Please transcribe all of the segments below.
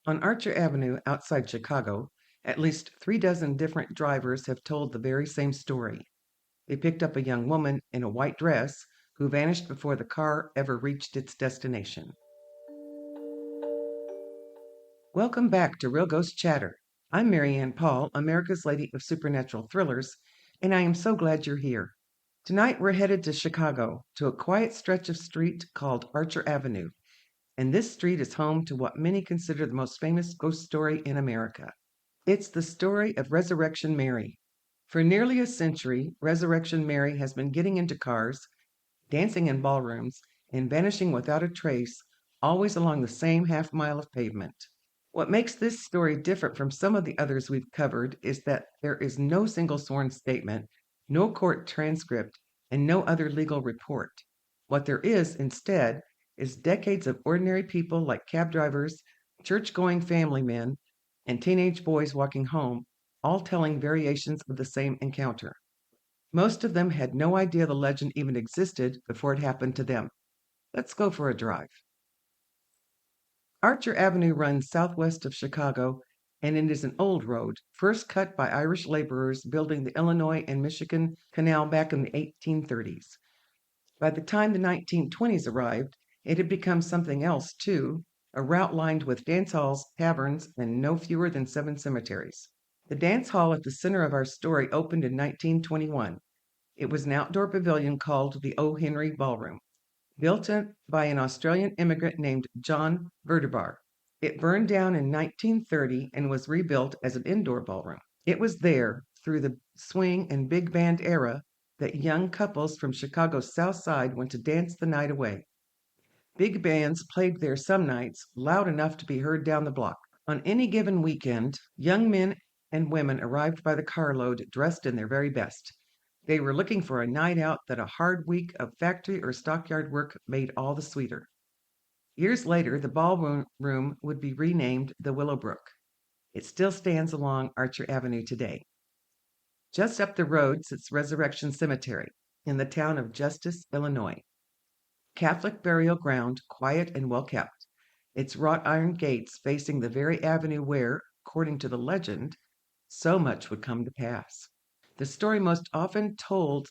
On Archer Avenue outside Chicago, at least 3 dozen different drivers have told the very same story. They picked up a young woman in a white dress who vanished before the car ever reached its destination. Welcome back to Real Ghost Chatter. I'm Marianne Paul, America's Lady of Supernatural Thrillers, and I am so glad you're here. Tonight we're headed to Chicago, to a quiet stretch of street called Archer Avenue, and this street is home to what many consider the most famous ghost story in America. It's the story of Resurrection Mary. For nearly a century, Resurrection Mary has been getting into cars, dancing in ballrooms, and vanishing without a trace, always along the same half mile of pavement. What makes this story different from some of the others we've covered is that there is no single sworn statement, no court transcript, and no other legal report. What there is, instead, is decades of ordinary people like cab drivers, church-going family men, and teenage boys walking home, all telling variations of the same encounter. Most of them had no idea the legend even existed before it happened to them. Let's go for a drive. Archer Avenue runs southwest of Chicago, and it is an old road, first cut by Irish laborers building the Illinois and Michigan Canal back in the 1830s. By the time the 1920s arrived, it had become something else, too, a route lined with dance halls, taverns, and no fewer than 7 cemeteries. The dance hall at the center of our story opened in 1921. It was an outdoor pavilion called the O. Henry Ballroom, built by an Australian immigrant named John Verdebar. It burned down in 1930 and was rebuilt as an indoor ballroom. It was there, through the swing and big band era, that young couples from Chicago's South Side went to dance the night away. Big bands played there some nights, loud enough to be heard down the block. On any given weekend, young men and women arrived by the carload dressed in their very best. They were looking for a night out that a hard week of factory or stockyard work made all the sweeter. Years later, the ballroom would be renamed the Willowbrook. It still stands along Archer Avenue today. Just up the road sits Resurrection Cemetery in the town of Justice, Illinois. Catholic burial ground, quiet and well kept. Its wrought iron gates facing the very avenue where, according to the legend, so much would come to pass. The story most often told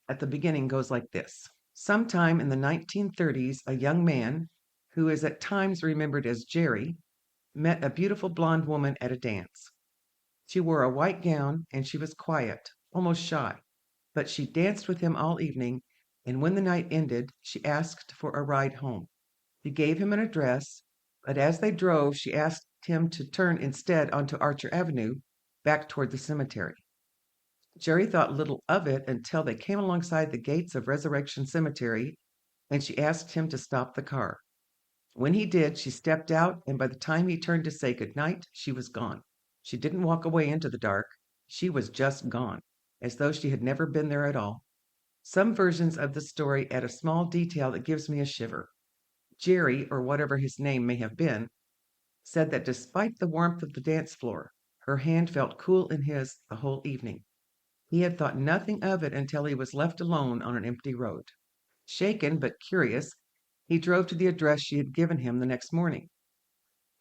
at the beginning goes like this. Sometime in the 1930s, a young man, who is at times remembered as Jerry, met a beautiful blonde woman at a dance. She wore a white gown and she was quiet, almost shy, but she danced with him all evening, and when the night ended, she asked for a ride home. He gave him an address, but as they drove, she asked him to turn instead onto Archer Avenue, back toward the cemetery. Jerry thought little of it until they came alongside the gates of Resurrection Cemetery, and she asked him to stop the car. When he did, she stepped out, and by the time he turned to say good night, she was gone. She didn't walk away into the dark. She was just gone, as though she had never been there at all. Some versions of the story add a small detail that gives me a shiver. Jerry, or whatever his name may have been, said that despite the warmth of the dance floor, her hand felt cool in his the whole evening. He had thought nothing of it until he was left alone on an empty road. Shaken but curious, he drove to the address she had given him the next morning.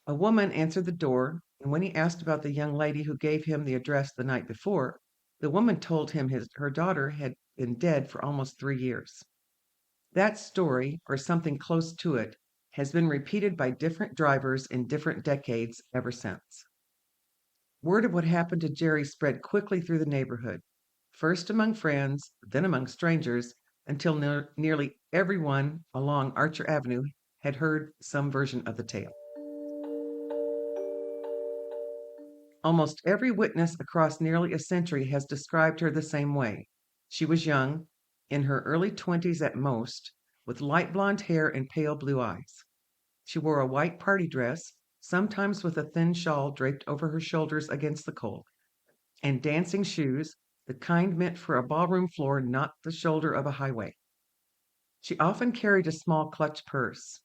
A woman answered the door, and when he asked about the young lady who gave him the address the night before, the woman told him her daughter had been dead for almost 3 years. That story, or something close to it, has been repeated by different drivers in different decades ever since. Word of what happened to Jerry spread quickly through the neighborhood, first among friends, then among strangers, until nearly everyone along Archer Avenue had heard some version of the tale. Almost every witness across nearly a century has described her the same way. She was young, in her early 20s at most, with light blonde hair and pale blue eyes. She wore a white party dress, sometimes with a thin shawl draped over her shoulders against the cold, and dancing shoes, the kind meant for a ballroom floor, not the shoulder of a highway. She often carried a small clutch purse.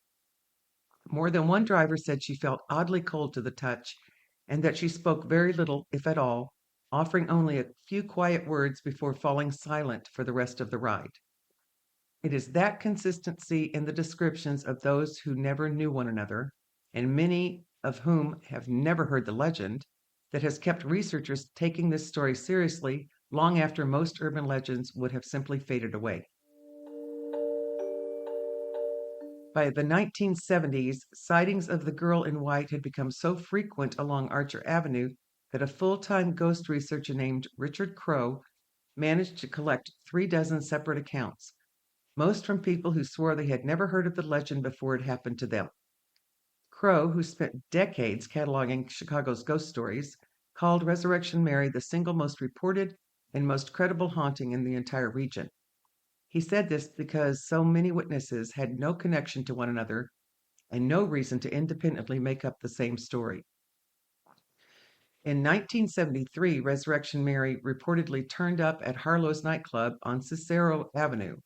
More than one driver said she felt oddly cold to the touch, and that she spoke very little, if at all, offering only a few quiet words before falling silent for the rest of the ride. It is that consistency in the descriptions of those who never knew one another, and many of whom have never heard the legend, that has kept researchers taking this story seriously long after most urban legends would have simply faded away. By the 1970s, sightings of the girl in white had become so frequent along Archer Avenue that a full-time ghost researcher named Richard Crowe managed to collect 36 separate accounts, most from people who swore they had never heard of the legend before it happened to them. Crowe, who spent decades cataloging Chicago's ghost stories, called Resurrection Mary the single most reported and most credible haunting in the entire region. He said this because so many witnesses had no connection to one another and no reason to independently make up the same story. In 1973, Resurrection Mary reportedly turned up at Harlow's nightclub on Cicero Avenue,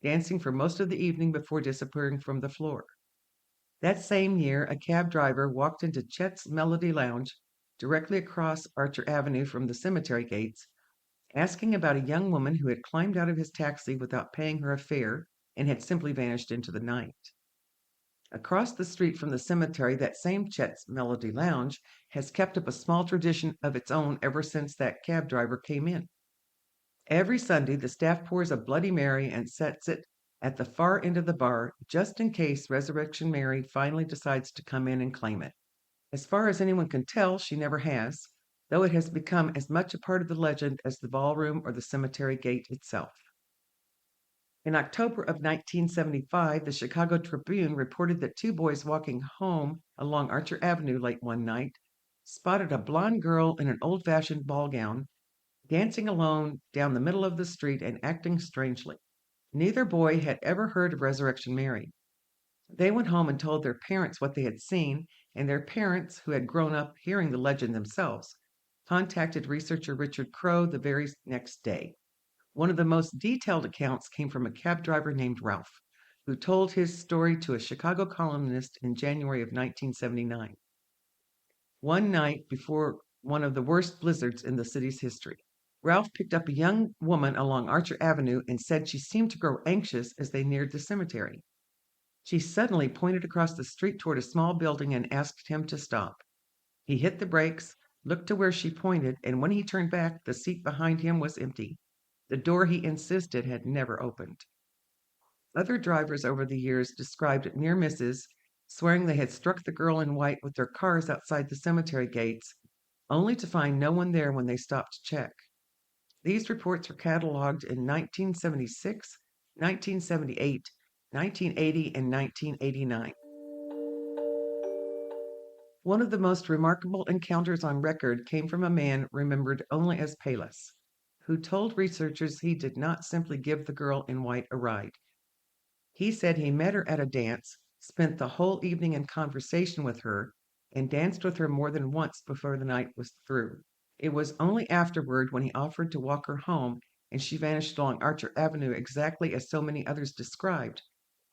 dancing for most of the evening before disappearing from the floor. That same year, a cab driver walked into Chet's Melody Lounge directly across Archer Avenue from the cemetery gates, asking about a young woman who had climbed out of his taxi without paying her a fare and had simply vanished into the night. Across the street from the cemetery, that same Chet's Melody Lounge has kept up a small tradition of its own ever since that cab driver came in. Every Sunday, the staff pours a Bloody Mary and sets it at the far end of the bar, just in case Resurrection Mary finally decides to come in and claim it. As far as anyone can tell, she never has, though it has become as much a part of the legend as the ballroom or the cemetery gate itself. In October of 1975, the Chicago Tribune reported that two boys walking home along Archer Avenue late one night spotted a blonde girl in an old-fashioned ball gown dancing alone down the middle of the street and acting strangely. Neither boy had ever heard of Resurrection Mary. They went home and told their parents what they had seen, and their parents, who had grown up hearing the legend themselves, contacted researcher Richard Crowe the very next day. One of the most detailed accounts came from a cab driver named Ralph, who told his story to a Chicago columnist in January of 1979, one night before one of the worst blizzards in the city's history. Ralph picked up a young woman along Archer Avenue and said she seemed to grow anxious as they neared the cemetery. She suddenly pointed across the street toward a small building and asked him to stop. He hit the brakes, looked to where she pointed, and when he turned back, the seat behind him was empty. The door, he insisted, had never opened. Other drivers over the years described near misses, swearing they had struck the girl in white with their cars outside the cemetery gates, only to find no one there when they stopped to check. These reports were cataloged in 1976, 1978, 1980, and 1989. One of the most remarkable encounters on record came from a man remembered only as Palus, who told researchers he did not simply give the girl in white a ride. He said he met her at a dance, spent the whole evening in conversation with her, and danced with her more than once before the night was through. It was only afterward, when he offered to walk her home and she vanished along Archer Avenue exactly as so many others described,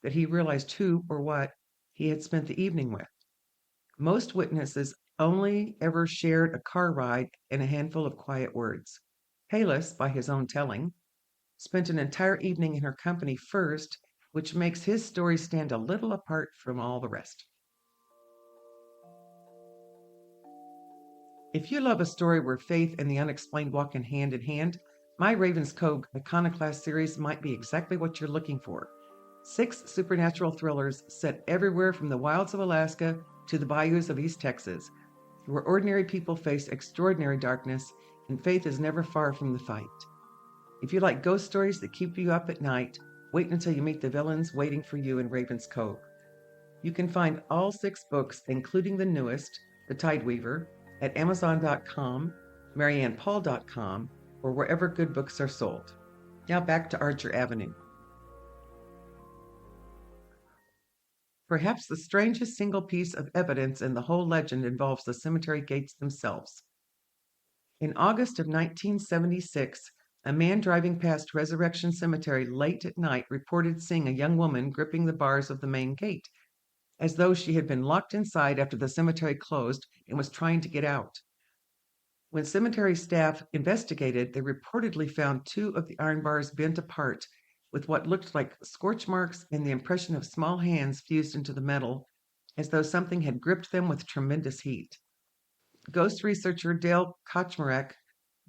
that he realized who or what he had spent the evening with. Most witnesses only ever shared a car ride and a handful of quiet words. Palus, by his own telling, spent an entire evening in her company first, which makes his story stand a little apart from all the rest. If you love a story where faith and the unexplained walk in hand, my Raven's Cove Iconoclast series might be exactly what you're looking for. 6 supernatural thrillers set everywhere from the wilds of Alaska to the bayous of East Texas, where ordinary people face extraordinary darkness and faith is never far from the fight. If you like ghost stories that keep you up at night, wait until you meet the villains waiting for you in Raven's Cove. You can find all 6 books, including the newest, The Tideweaver, at Amazon.com, MariannePaul.com, or wherever good books are sold. Now back to Archer Avenue. Perhaps the strangest single piece of evidence in the whole legend involves the cemetery gates themselves. In August of 1976, a man driving past Resurrection Cemetery late at night reported seeing a young woman gripping the bars of the main gate, as though she had been locked inside after the cemetery closed and was trying to get out. When cemetery staff investigated, they reportedly found 2 of the iron bars bent apart, with what looked like scorch marks and the impression of small hands fused into the metal, as though something had gripped them with tremendous heat. Ghost researcher Dale Kochmarek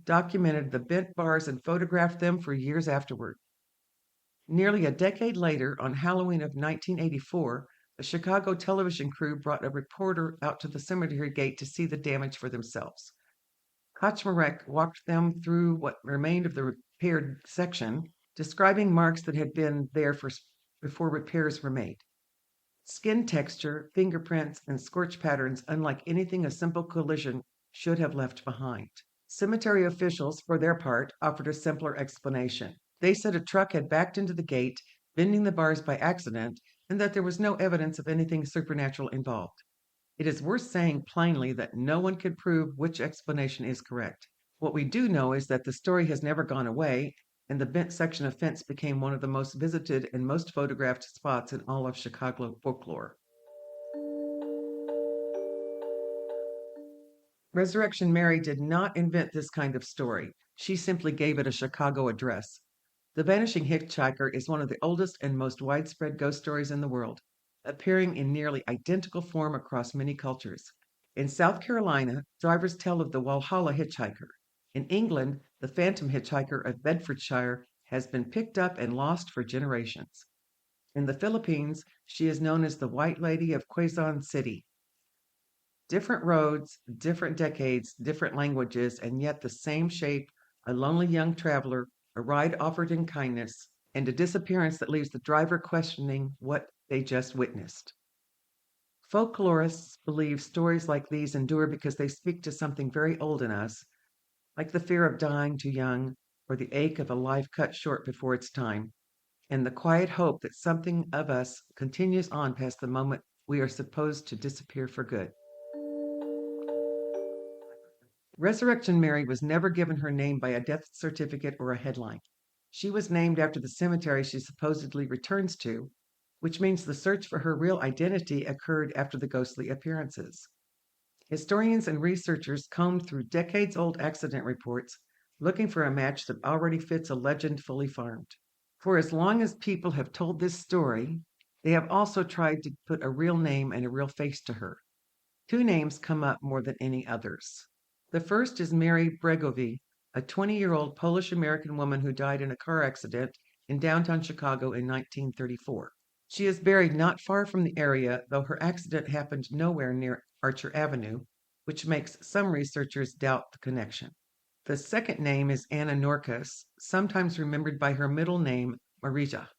documented the bent bars and photographed them for years afterward. Nearly a decade later, on Halloween of 1984, a Chicago television crew brought a reporter out to the cemetery gate to see the damage for themselves. Kochmarek walked them through what remained of the repaired section, describing marks that had been there before repairs were made. Skin texture, fingerprints, and scorch patterns unlike anything a simple collision should have left behind. Cemetery officials, for their part, offered a simpler explanation. They said a truck had backed into the gate, bending the bars by accident, and that there was no evidence of anything supernatural involved. It is worth saying plainly that no one can prove which explanation is correct. What we do know is that the story has never gone away, and the bent section of fence became one of the most visited and most photographed spots in all of Chicago folklore. Resurrection Mary did not invent this kind of story. She simply gave it a Chicago address. The Vanishing Hitchhiker is one of the oldest and most widespread ghost stories in the world, appearing in nearly identical form across many cultures. In South Carolina, drivers tell of the Walhalla hitchhiker. In England, the Phantom Hitchhiker of Bedfordshire has been picked up and lost for generations. In the Philippines, she is known as the White Lady of Quezon City. Different roads, different decades, different languages, and yet the same shape, a lonely young traveler, a ride offered in kindness, and a disappearance that leaves the driver questioning what they just witnessed. Folklorists believe stories like these endure because they speak to something very old in us, like the fear of dying too young, or the ache of a life cut short before its time, and the quiet hope that something of us continues on past the moment we are supposed to disappear for good. Resurrection Mary was never given her name by a death certificate or a headline. She was named after the cemetery she supposedly returns to, which means the search for her real identity occurred after the ghostly appearances. Historians and researchers combed through decades-old accident reports, looking for a match that already fits a legend fully farmed. For as long as people have told this story, they have also tried to put a real name and a real face to her. Two names come up more than any others. The first is Mary Bregovi, a 20-year-old Polish-American woman who died in a car accident in downtown Chicago in 1934. She is buried not far from the area, though her accident happened nowhere near Archer Avenue, which makes some researchers doubt the connection. The second name is Anna Norkus, sometimes remembered by her middle name, Marija.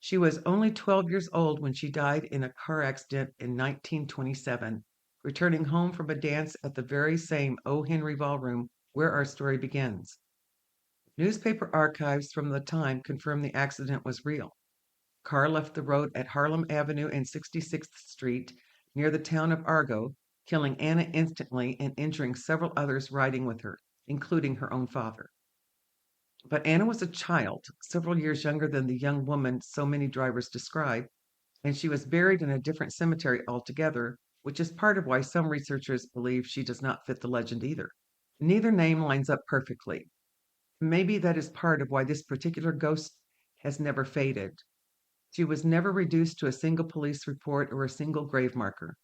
She was only 12 years old when she died in a car accident in 1927, returning home from a dance at the very same O. Henry Ballroom where our story begins. Newspaper archives from the time confirm the accident was real. Car left the road at Harlem Avenue and 66th Street near the town of Argo, killing Anna instantly and injuring several others riding with her, including her own father. But Anna was a child, several years younger than the young woman so many drivers describe, and she was buried in a different cemetery altogether, which is part of why some researchers believe she does not fit the legend either. Neither name lines up perfectly. Maybe that is part of why this particular ghost has never faded. She was never reduced to a single police report or a single grave marker.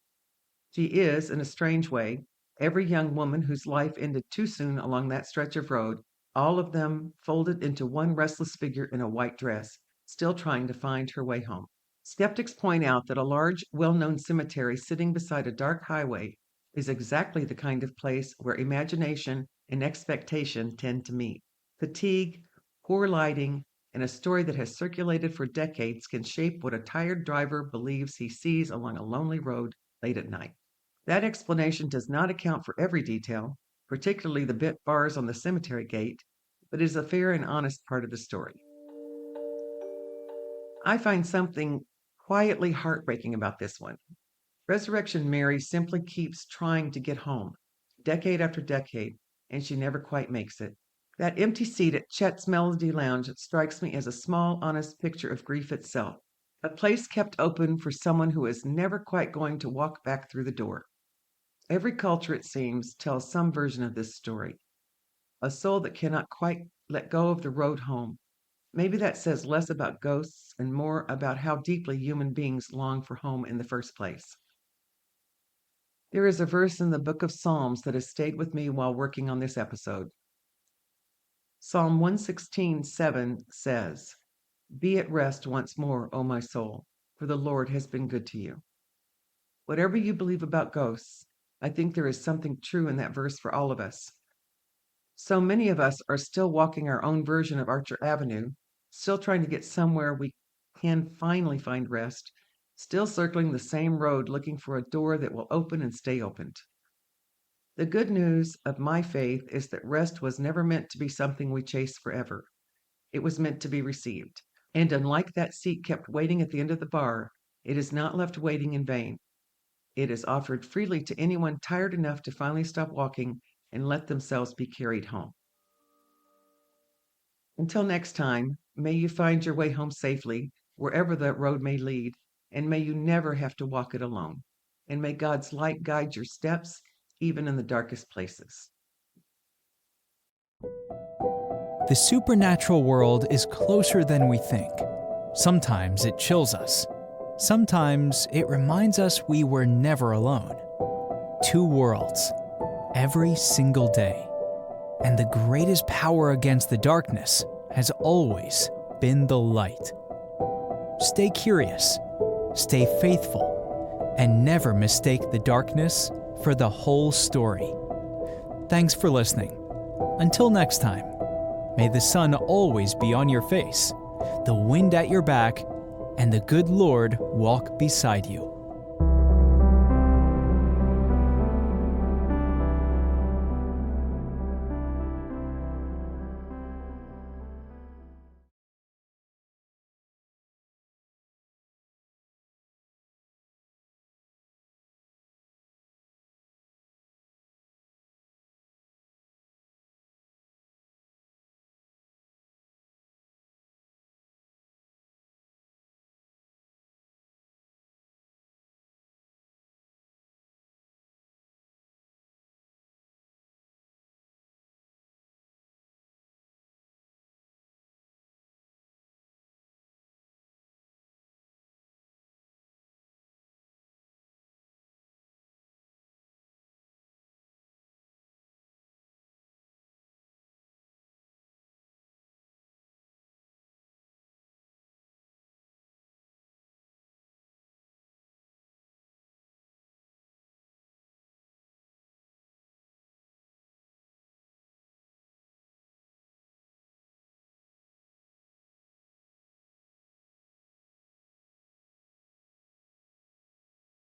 She is, in a strange way, every young woman whose life ended too soon along that stretch of road, all of them folded into one restless figure in a white dress, still trying to find her way home. Skeptics point out that a large, well-known cemetery sitting beside a dark highway is exactly the kind of place where imagination and expectation tend to meet. Fatigue, poor lighting, and a story that has circulated for decades can shape what a tired driver believes he sees along a lonely road late at night. That explanation does not account for every detail, particularly the bent bars on the cemetery gate, but is a fair and honest part of the story. I find something quietly heartbreaking about this one. Resurrection Mary simply keeps trying to get home, decade after decade, and she never quite makes it. That empty seat at Chet's Melody Lounge strikes me as a small, honest picture of grief itself, a place kept open for someone who is never quite going to walk back through the door. Every culture, it seems, tells some version of this story, a soul that cannot quite let go of the road home, Maybe that says less about ghosts and more about how deeply human beings long for home in the first place. There is a verse in the book of Psalms that has stayed with me while working on this episode. Psalm 116:7 says, "Be at rest once more, O my soul, for the Lord has been good to you." Whatever you believe about ghosts, I think there is something true in that verse for all of us. So many of us are still walking our own version of Archer Avenue, still trying to get somewhere we can finally find rest, still circling the same road looking for a door that will open and stay opened. The good news of my faith is that rest was never meant to be something we chase forever. It was meant to be received. And unlike that seat kept waiting at the end of the bar, it is not left waiting in vain. It is offered freely to anyone tired enough to finally stop walking and let themselves be carried home. Until next time, may you find your way home safely, wherever that road may lead, and may you never have to walk it alone. And may God's light guide your steps, even in the darkest places. The supernatural world is closer than we think. Sometimes it chills us. Sometimes it reminds us we were never alone. Two worlds, every single day. And the greatest power against the darkness has always been the light. Stay curious, stay faithful, and never mistake the darkness for the whole story. Thanks for listening. Until next time, may the sun always be on your face, the wind at your back, and the good Lord walk beside you.